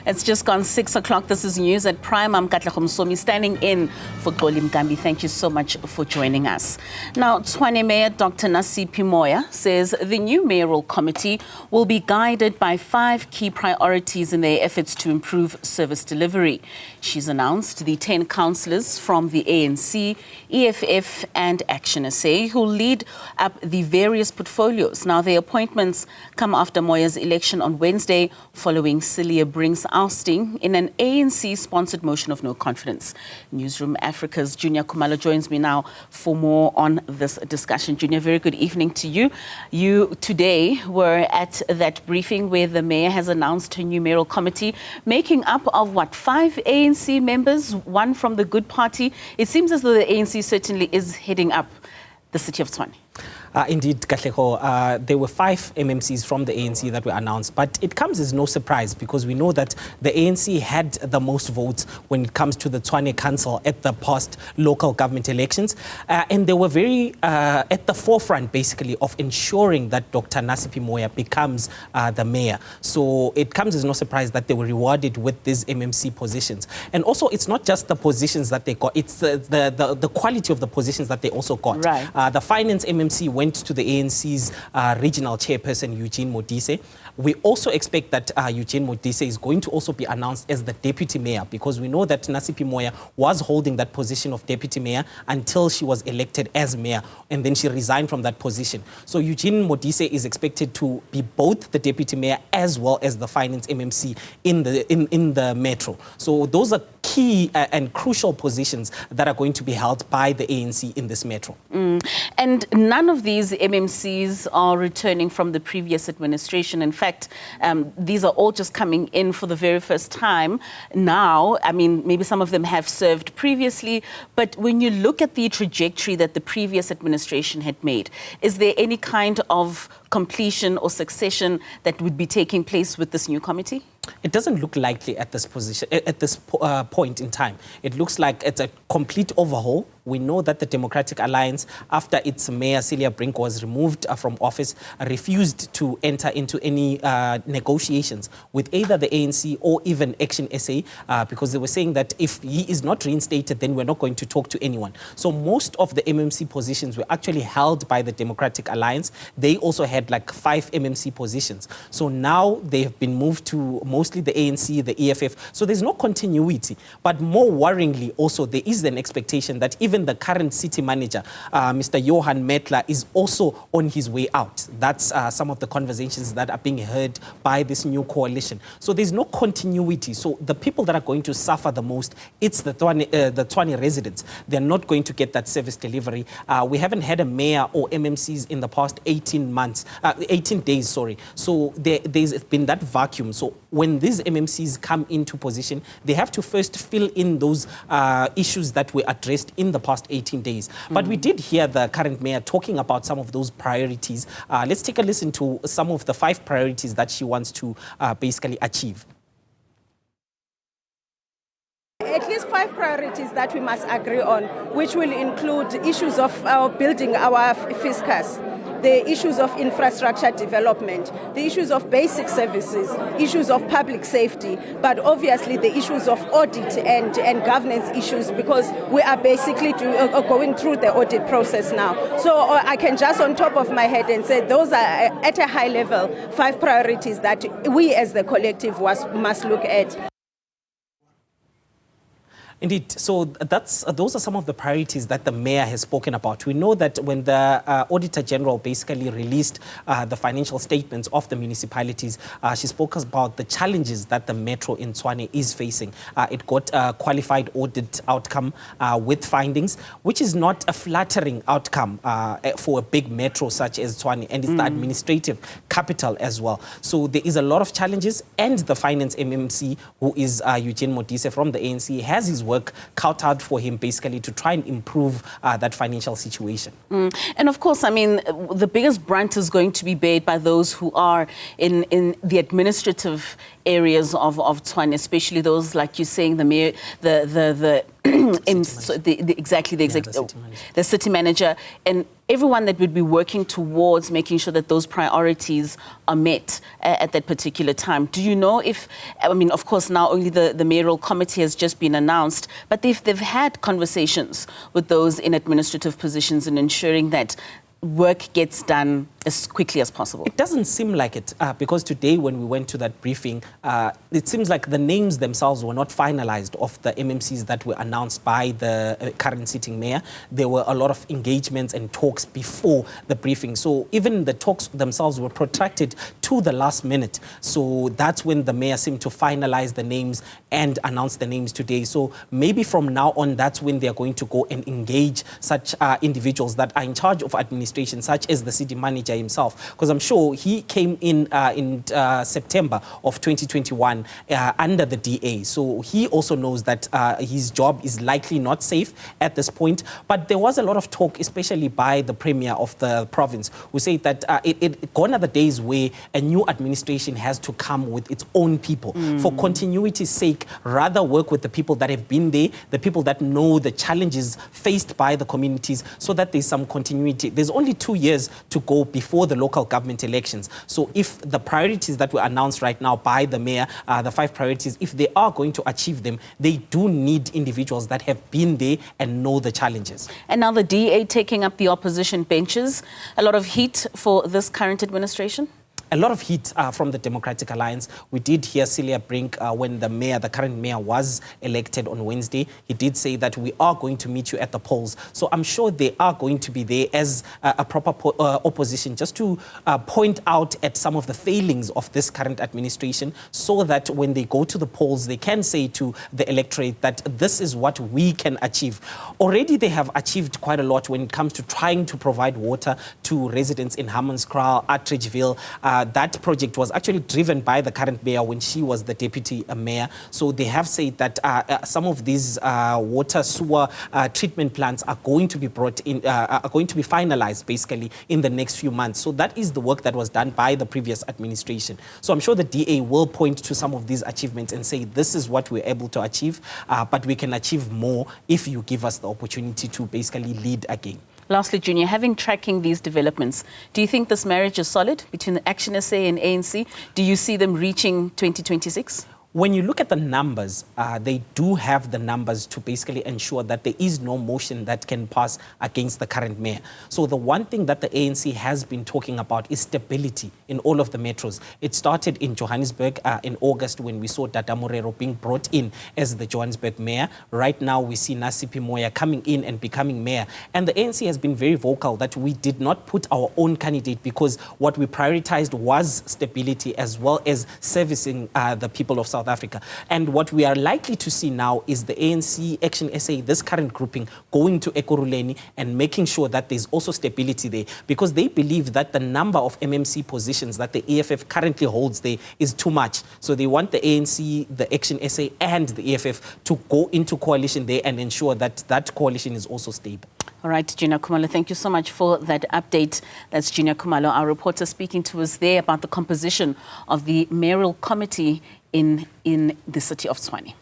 It's just gone 6 o'clock. This is News at Prime. I'm Katla Khumalo standing in for Xoli Mkambi. Thank you so much for joining us. Now, Tshwane Mayor Dr. Nasiphi Moya says the new mayoral committee will be guided by 5 key priorities in their efforts to improve service delivery. She's announced the 10 councillors from the ANC, EFF and ActionSA who lead up the various portfolios. Now, their appointments come after Moya's election on Wednesday following Celia Brink's ousting in an ANC-sponsored motion of no confidence. Newzroom Africa's Juniour Khumalo joins me now for more on this discussion. Juniour, very good evening to you. You today were at that briefing where the mayor has announced her new mayoral committee, making up of, 5 ANC members, 1 from the Good Party. It seems as though the ANC certainly is heading up the city of Tshwane. Indeed, Katlego, there were 5 MMCs from the ANC that were announced, but it comes as no surprise because we know that the ANC had the most votes when it comes to the Tshwane Council at the past local government elections. And they were very at the forefront, basically, of ensuring that Dr. Nasiphi Moya becomes the mayor. So it comes as no surprise that they were rewarded with these MMC positions. And also, it's not just the positions that they got, it's the quality of the positions that they also got. Right. The finance MMC went to the ANC's regional chairperson, Eugene Modise. We also expect that Eugene Modise is going to also be announced as the deputy mayor because we know that Nasiphi Moya was holding that position of deputy mayor until she was elected as mayor, and then she resigned from that position. So Eugene Modise is expected to be both the deputy mayor as well as the finance MMC in the metro. So those are key and crucial positions that are going to be held by the ANC in this metro. And none of these MMCs are returning from the previous administration. In fact, these are all just coming in for the very first time now. I mean, maybe some of them have served previously, but when you look at the trajectory that the previous administration had made, is there any kind of completion or succession that would be taking place with this new committee? It doesn't look likely at this position, at this point in time. It looks like it's a complete overhaul. We know that the Democratic Alliance, after its mayor, Celia Brink, was removed from office, refused to enter into any negotiations with either the ANC or even ActionSA because they were saying that if he is not reinstated, then we're not going to talk to anyone. So most of the MMC positions were actually held by the Democratic Alliance. They also had like 5 MMC positions. So now they've been moved to mostly the ANC, the EFF. So there's no continuity. But more worryingly also, there is an expectation that even the current city manager, Mr. Johan Metler, is also on his way out. That's some of the conversations that are being heard by this new coalition. So there's no continuity. So the people that are going to suffer the most, it's the Tshwane residents. They're not going to get that service delivery. We haven't had a mayor or MMCs in the past 18 days, sorry. So there's been that vacuum. So when these MMCs come into position, they have to first fill in those issues that were addressed in the past 18 days. But we did hear the current mayor talking about some of those priorities. Let's take a listen to some of the 5 priorities that she wants to basically achieve. At least 5 priorities that we must agree on, which will include issues of building our fiscus, the issues of infrastructure development, the issues of basic services, issues of public safety, but obviously the issues of audit and governance issues, because we are basically going through the audit process now. So I can just on top of my head and say those are at a high level 5 priorities that we as the collective must look at. Indeed. So those are some of the priorities that the mayor has spoken about. We know that when the Auditor General basically released the financial statements of the municipalities, she spoke about the challenges that the metro in Tshwane is facing. It got a qualified audit outcome with findings, which is not a flattering outcome for a big metro such as Tshwane, and it's the administrative capital as well. So there is a lot of challenges, and the finance MMC, who is Eugene Modise from the ANC, has his work cut out for him basically to try and improve that financial situation. And of course, I mean, the biggest brunt is going to be bared by those who are in the administrative areas of Tshwane, especially those, like you're saying, the mayor, the city manager, and everyone that would be working towards making sure that those priorities are met at that particular time. Do you know if, I mean, of course, now only the mayoral committee has just been announced, but if they've had conversations with those in administrative positions in ensuring that work gets done as quickly as possible? It doesn't seem like it, because today when we went to that briefing, it seems like the names themselves were not finalized of the MMCs that were announced by the current sitting mayor. There were a lot of engagements and talks before the briefing. So even the talks themselves were protracted to the last minute. So that's when the mayor seemed to finalize the names and announce the names today. So maybe from now on, that's when they're going to go and engage such individuals that are in charge of administration, such as the city manager himself, because I'm sure he came in September of 2021 under the DA. So he also knows that his job is likely not safe at this point. But there was a lot of talk, especially by the premier of the province, who said that gone are the days where a new administration has to come with its own people. For continuity's sake, rather work with the people that have been there, the people that know the challenges faced by the communities, so that there's some continuity. There's only 2 years to go before the local government elections. So if the priorities that were announced right now by the mayor, the 5 priorities, if they are going to achieve them, they do need individuals that have been there and know the challenges. And now the DA taking up the opposition benches. A lot of heat for this current administration? A lot of heat from the Democratic Alliance. We did hear Celia Brink when the current mayor was elected on Wednesday. He did say that we are going to meet you at the polls. So I'm sure they are going to be there as a proper opposition, just to point out at some of the failings of this current administration, so that when they go to the polls, they can say to the electorate that this is what we can achieve. Already they have achieved quite a lot when it comes to trying to provide water to residents in Hammanskraal, Attridgeville. That project was actually driven by the current mayor when she was the deputy mayor. So they have said that some of these water sewer treatment plants are going to be brought in, are going to be finalized basically in the next few months. So that is the work that was done by the previous administration. So I'm sure the DA will point to some of these achievements and say, this is what we're able to achieve, but we can achieve more if you give us the opportunity to basically lead again. Lastly, Juniour, having tracking these developments, do you think this marriage is solid between the ActionSA and ANC? Do you see them reaching 2026? When you look at the numbers, they do have the numbers to basically ensure that there is no motion that can pass against the current mayor. So the one thing that the ANC has been talking about is stability in all of the metros. It started in Johannesburg in August when we saw Dada Morero being brought in as the Johannesburg mayor. Right now we see Nasiphi Moya coming in and becoming mayor. And the ANC has been very vocal that we did not put our own candidate because what we prioritized was stability as well as servicing the people of South Africa. And what we are likely to see now is the ANC, ActionSA, this current grouping, going to Ekurhuleni and making sure that there's also stability there, because they believe that the number of MMC positions that the EFF currently holds there is too much. So they want the ANC, the ActionSA and the EFF to go into coalition there and ensure that that coalition is also stable. All right, Juniour Khumalo, thank you so much for that update. That's Juniour Khumalo, our reporter, speaking to us there about the composition of the mayoral committee in the city of Tshwane.